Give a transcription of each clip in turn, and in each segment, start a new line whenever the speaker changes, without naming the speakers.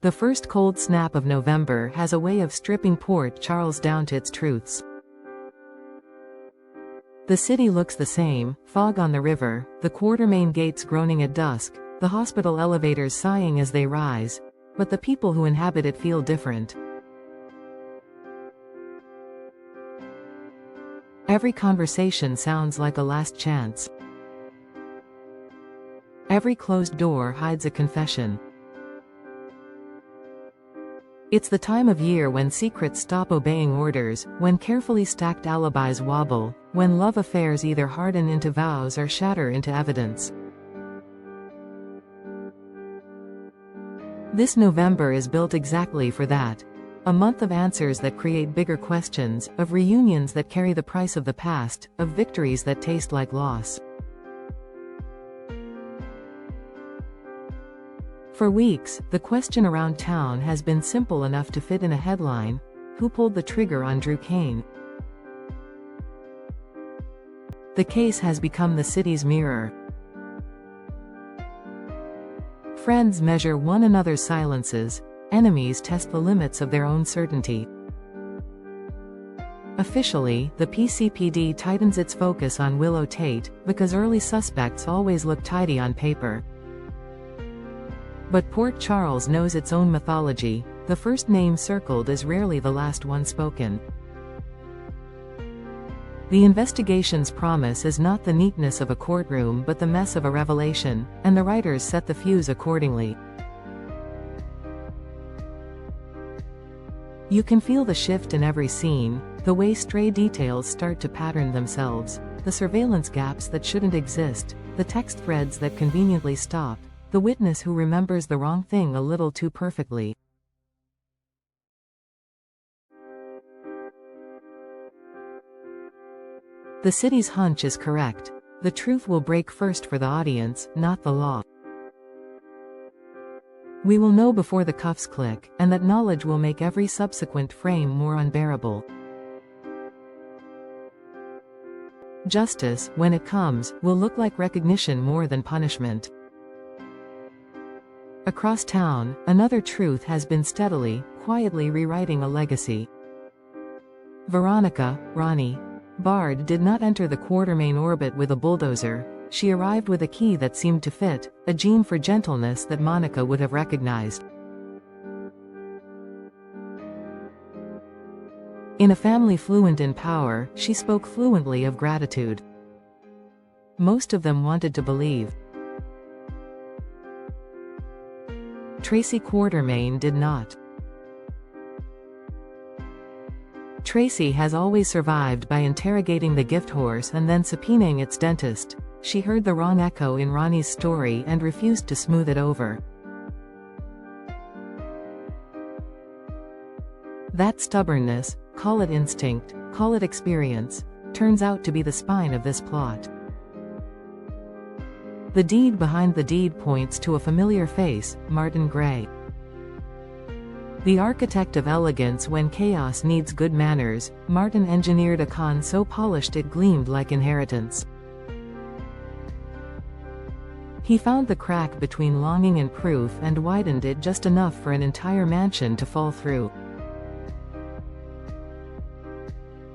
The first cold snap of November has a way of stripping Port Charles down to its truths. The city looks the same: fog on the river, the Quartermain gates groaning at dusk, the hospital elevators sighing as they rise, but the people who inhabit it feel different. Every conversation sounds like a last chance. Every closed door hides a confession. It's the time of year when secrets stop obeying orders, when carefully stacked alibis wobble, when love affairs either harden into vows or shatter into evidence. This November is built exactly for that. A month of answers that create bigger questions, of reunions that carry the price of the past, of victories that taste like loss. For weeks, the question around town has been simple enough to fit in a headline: who pulled the trigger on Drew Cain? The case has become the city's mirror. Friends measure one another's silences, enemies test the limits of their own certainty. Officially, the PCPD tightens its focus on Willow Tate, because early suspects always look tidy on paper. But Port Charles knows its own mythology: the first name circled is rarely the last one spoken. The investigation's promise is not the neatness of a courtroom but the mess of a revelation, and the writers set the fuse accordingly. You can feel the shift in every scene, the way stray details start to pattern themselves, the surveillance gaps that shouldn't exist, the text threads that conveniently stop, the witness who remembers the wrong thing a little too perfectly. The city's hunch is correct. The truth will break first for the audience, not the law. We will know before the cuffs click, and that knowledge will make every subsequent frame more unbearable. Justice, when it comes, will look like recognition more than punishment. Across town, another truth has been steadily, quietly rewriting a legacy. Veronica, Ronnie Bard, did not enter the Quartermain orbit with a bulldozer. She arrived with a key that seemed to fit, a gene for gentleness that Monica would have recognized. In a family fluent in power, she spoke fluently of gratitude. Most of them wanted to believe. Tracy Quartermain did not. Tracy has always survived by interrogating the gift horse and then subpoenaing its dentist. She heard the wrong echo in Ronnie's story and refused to smooth it over. That stubbornness, call it instinct, call it experience, turns out to be the spine of this plot. The deed behind the deed points to a familiar face: Martin Gray. The architect of elegance when chaos needs good manners, Martin engineered a con so polished it gleamed like inheritance. He found the crack between longing and proof and widened it just enough for an entire mansion to fall through.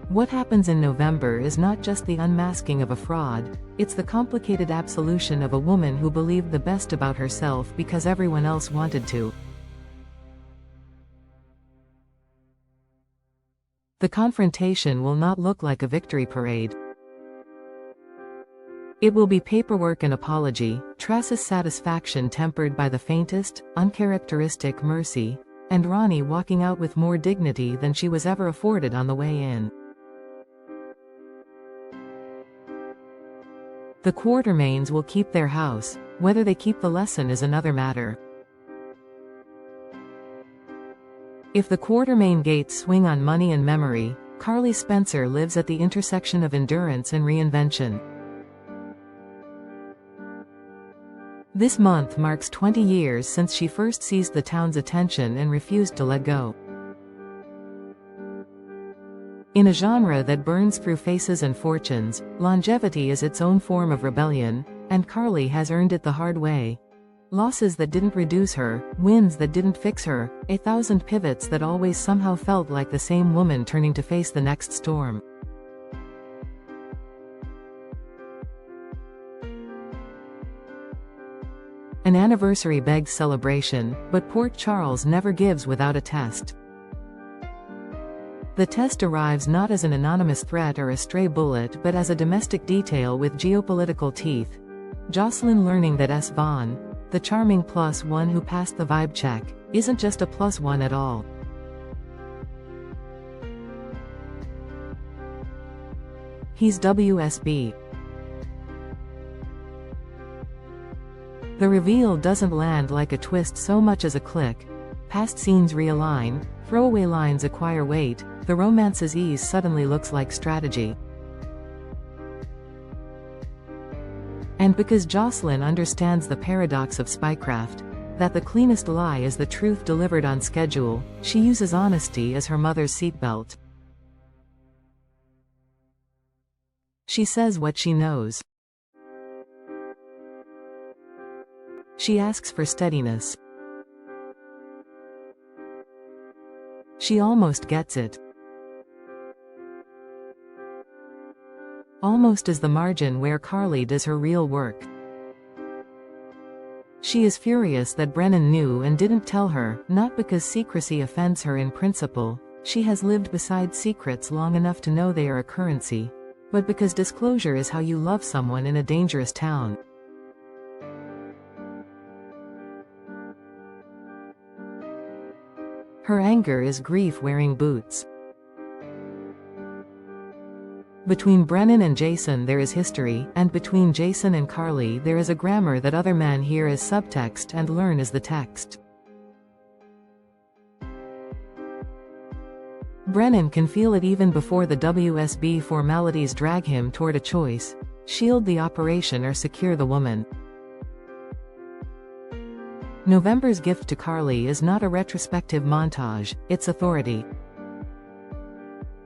What happens in November is not just the unmasking of a fraud, it's the complicated absolution of a woman who believed the best about herself because everyone else wanted to. The confrontation will not look like a victory parade. It will be paperwork and apology, Trace's satisfaction tempered by the faintest, uncharacteristic mercy, and Ronnie walking out with more dignity than she was ever afforded on the way in. The Quartermains will keep their house. Whether they keep the lesson is another matter. If the Quartermain gates swing on money and memory, Carly Spencer lives at the intersection of endurance and reinvention. This month marks 20 years since she first seized the town's attention and refused to let go. In a genre that burns through faces and fortunes, longevity is its own form of rebellion, and Carly has earned it the hard way. Losses that didn't reduce her, wins that didn't fix her, 1,000 pivots that always somehow felt like the same woman turning to face the next storm. An anniversary begs celebration, but Port Charles never gives without a test. The test arrives not as an anonymous threat or a stray bullet but as a domestic detail with geopolitical teeth. Jocelyn learning that S. Vaughn, the charming +1 who passed the vibe check, isn't just a +1 at all. He's WSB. The reveal doesn't land like a twist so much as a click. Past scenes realign, throwaway lines acquire weight, the romance's ease suddenly looks like strategy. And because Jocelyn understands the paradox of spycraft, that the cleanest lie is the truth delivered on schedule, she uses honesty as her mother's seatbelt. She says what she knows. She asks for steadiness. She almost gets it. Almost is the margin where Carly does her real work. She is furious that Brennan knew and didn't tell her, not because secrecy offends her in principle, she has lived beside secrets long enough to know they are a currency, but because disclosure is how you love someone in a dangerous town. Her anger is grief wearing boots. Between Brennan and Jason there is history, and between Jason and Carly there is a grammar that other men hear as subtext and learn as the text. Brennan can feel it even before the WSB formalities drag him toward a choice: shield the operation or secure the woman. November's gift to Carly is not a retrospective montage, it's authority.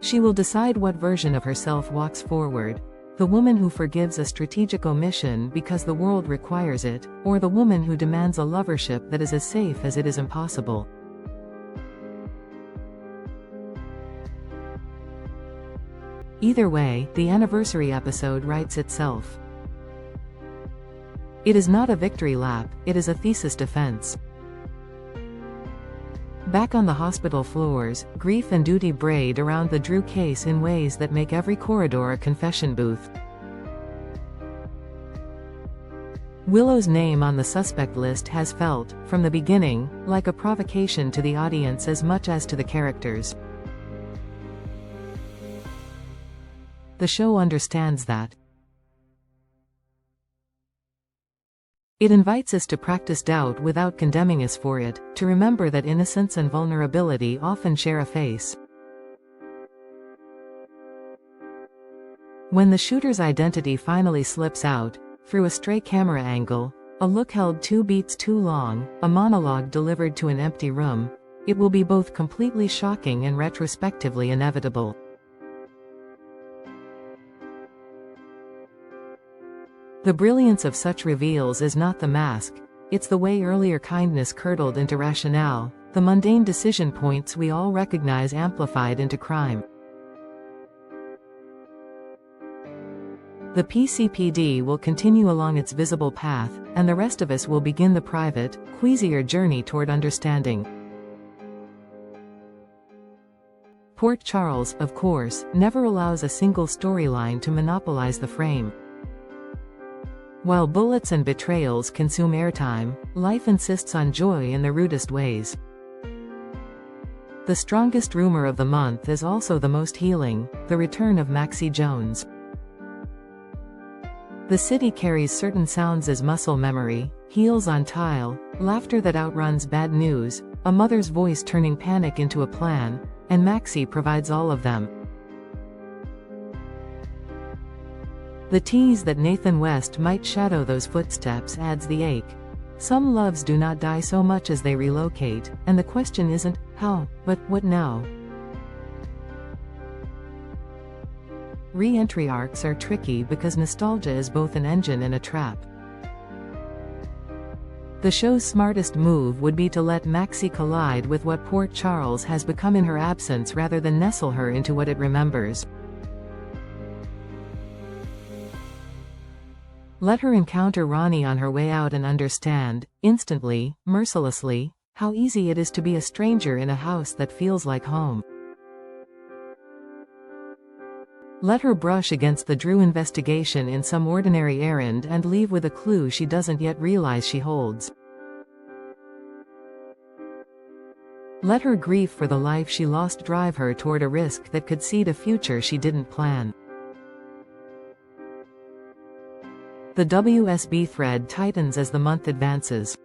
She will decide what version of herself walks forward: the woman who forgives a strategic omission because the world requires it, or the woman who demands a lovership that is as safe as it is impossible. Either way, the anniversary episode writes itself. It is not a victory lap, it is a thesis defense. Back on the hospital floors, grief and duty braid around the Drew case in ways that make every corridor a confession booth. Willow's name on the suspect list has felt, from the beginning, like a provocation to the audience as much as to the characters. The show understands that. It invites us to practice doubt without condemning us for it, to remember that innocence and vulnerability often share a face. When the shooter's identity finally slips out, through a stray camera angle, a look held 2 beats too long, a monologue delivered to an empty room, it will be both completely shocking and retrospectively inevitable. The brilliance of such reveals is not the mask, it's the way earlier kindness curdled into rationale, the mundane decision points we all recognize amplified into crime. The PCPD will continue along its visible path, and the rest of us will begin the private, queasier journey toward understanding. Port Charles, of course, never allows a single storyline to monopolize the frame. While bullets and betrayals consume airtime, life insists on joy in the rudest ways. The strongest rumor of the month is also the most healing: the return of Maxie Jones. The city carries certain sounds as muscle memory: heels on tile, laughter that outruns bad news, a mother's voice turning panic into a plan, and Maxie provides all of them. The tease that Nathan West might shadow those footsteps adds the ache. Some loves do not die so much as they relocate, and the question isn't, how, but what now? Re-entry arcs are tricky because nostalgia is both an engine and a trap. The show's smartest move would be to let Maxie collide with what Port Charles has become in her absence rather than nestle her into what it remembers. Let her encounter Ronnie on her way out and understand, instantly, mercilessly, how easy it is to be a stranger in a house that feels like home. Let her brush against the Drew investigation in some ordinary errand and leave with a clue she doesn't yet realize she holds. Let her grief for the life she lost drive her toward a risk that could seed a future she didn't plan. The WSB thread tightens as the month advances.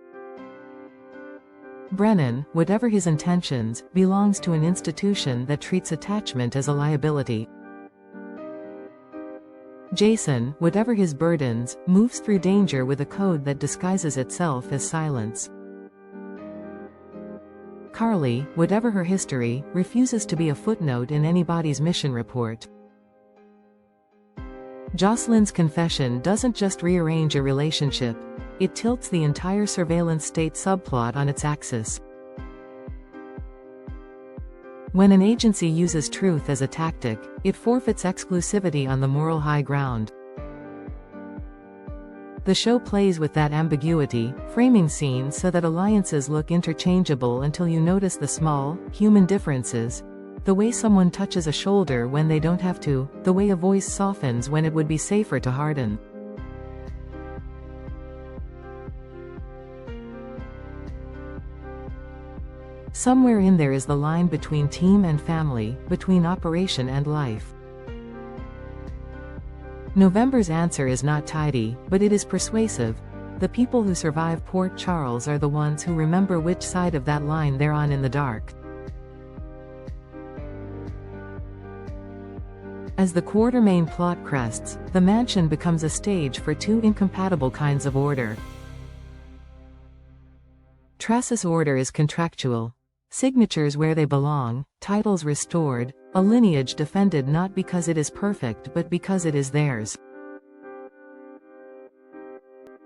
Brennan, whatever his intentions, belongs to an institution that treats attachment as a liability. Jason, whatever his burdens, moves through danger with a code that disguises itself as silence. Carly, whatever her history, refuses to be a footnote in anybody's mission report. Jocelyn's confession doesn't just rearrange a relationship, it tilts the entire surveillance state subplot on its axis. When an agency uses truth as a tactic, it forfeits exclusivity on the moral high ground. The show plays with that ambiguity, framing scenes so that alliances look interchangeable until you notice the small, human differences. The way someone touches a shoulder when they don't have to, the way a voice softens when it would be safer to harden. Somewhere in there is the line between team and family, between operation and life. November's answer is not tidy, but it is persuasive. The people who survive Port Charles are the ones who remember which side of that line they're on in the dark. As the Quartermain plot crests, the mansion becomes a stage for two incompatible kinds of order. Trassus order is contractual. Signatures where they belong, titles restored, a lineage defended not because it is perfect but because it is theirs.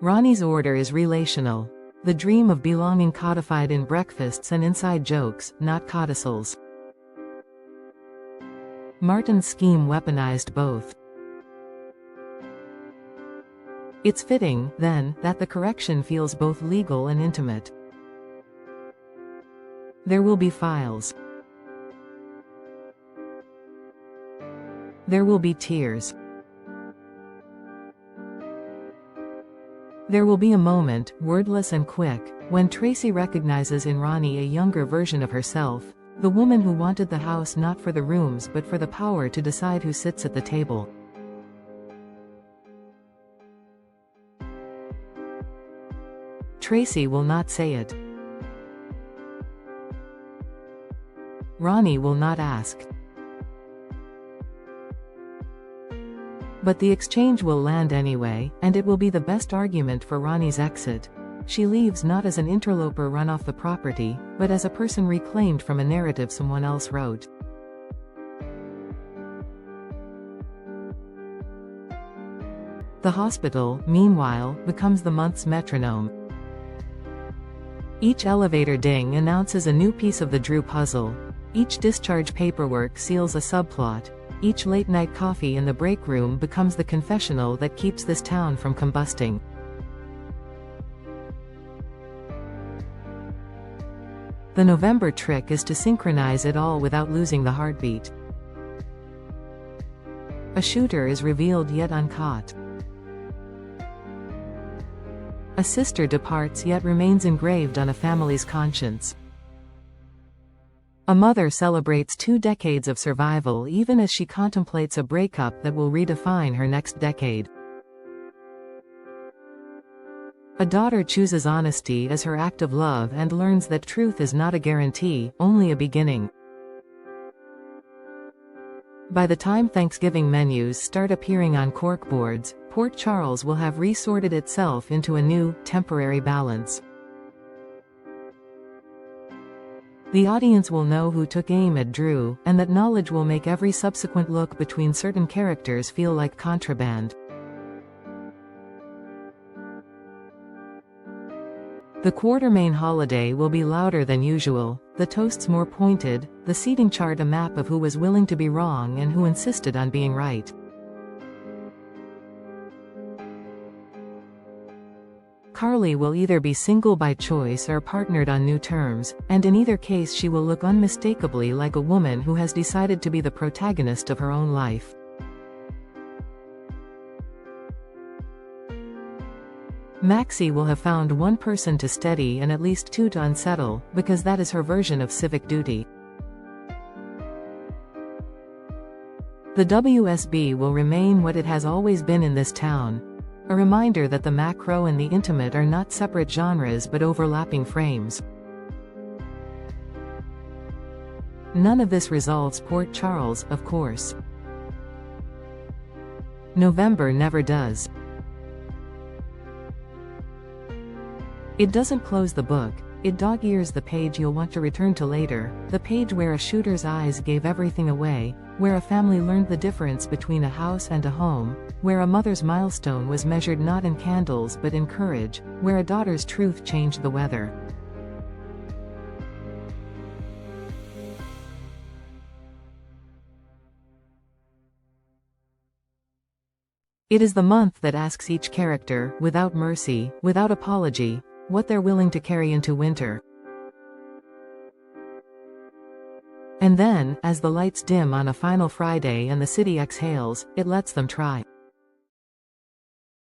Ronnie's order is relational. The dream of belonging codified in breakfasts and inside jokes, not codicils. Martin's scheme weaponized both. It's fitting, then, that the correction feels both legal and intimate. There will be files. There will be tears. There will be a moment, wordless and quick, when Tracy recognizes in Ronnie a younger version of herself, the woman who wanted the house not for the rooms but for the power to decide who sits at the table. Tracy will not say it. Ronnie will not ask. But the exchange will land anyway, and it will be the best argument for Ronnie's exit. She leaves not as an interloper run off the property, but as a person reclaimed from a narrative someone else wrote. The hospital, meanwhile, becomes the month's metronome. Each elevator ding announces a new piece of the Drew puzzle. Each discharge paperwork seals a subplot. Each late-night coffee in the break room becomes the confessional that keeps this town from combusting. The November trick is to synchronize it all without losing the heartbeat. A shooter is revealed yet uncaught. A sister departs yet remains engraved on a family's conscience. A mother celebrates 2 decades of survival even as she contemplates a breakup that will redefine her next decade. A daughter chooses honesty as her act of love and learns that truth is not a guarantee, only a beginning. By the time Thanksgiving menus start appearing on corkboards, Port Charles will have resorted itself into a new, temporary balance. The audience will know who took aim at Drew, and that knowledge will make every subsequent look between certain characters feel like contraband. The Quartermain holiday will be louder than usual, the toasts more pointed, the seating chart a map of who was willing to be wrong and who insisted on being right. Carly will either be single by choice or partnered on new terms, and in either case she will look unmistakably like a woman who has decided to be the protagonist of her own life. Maxie will have found one person to steady and at least two to unsettle, because that is her version of civic duty. The WSB will remain what it has always been in this town. A reminder that the macro and the intimate are not separate genres but overlapping frames. None of this resolves Port Charles, of course. November never does. It doesn't close the book, it dog-ears the page you'll want to return to later, the page where a shooter's eyes gave everything away, where a family learned the difference between a house and a home, where a mother's milestone was measured not in candles but in courage, where a daughter's truth changed the weather. It is the month that asks each character, without mercy, without apology, what they're willing to carry into winter. And then, as the lights dim on a final Friday and the city exhales, it lets them try.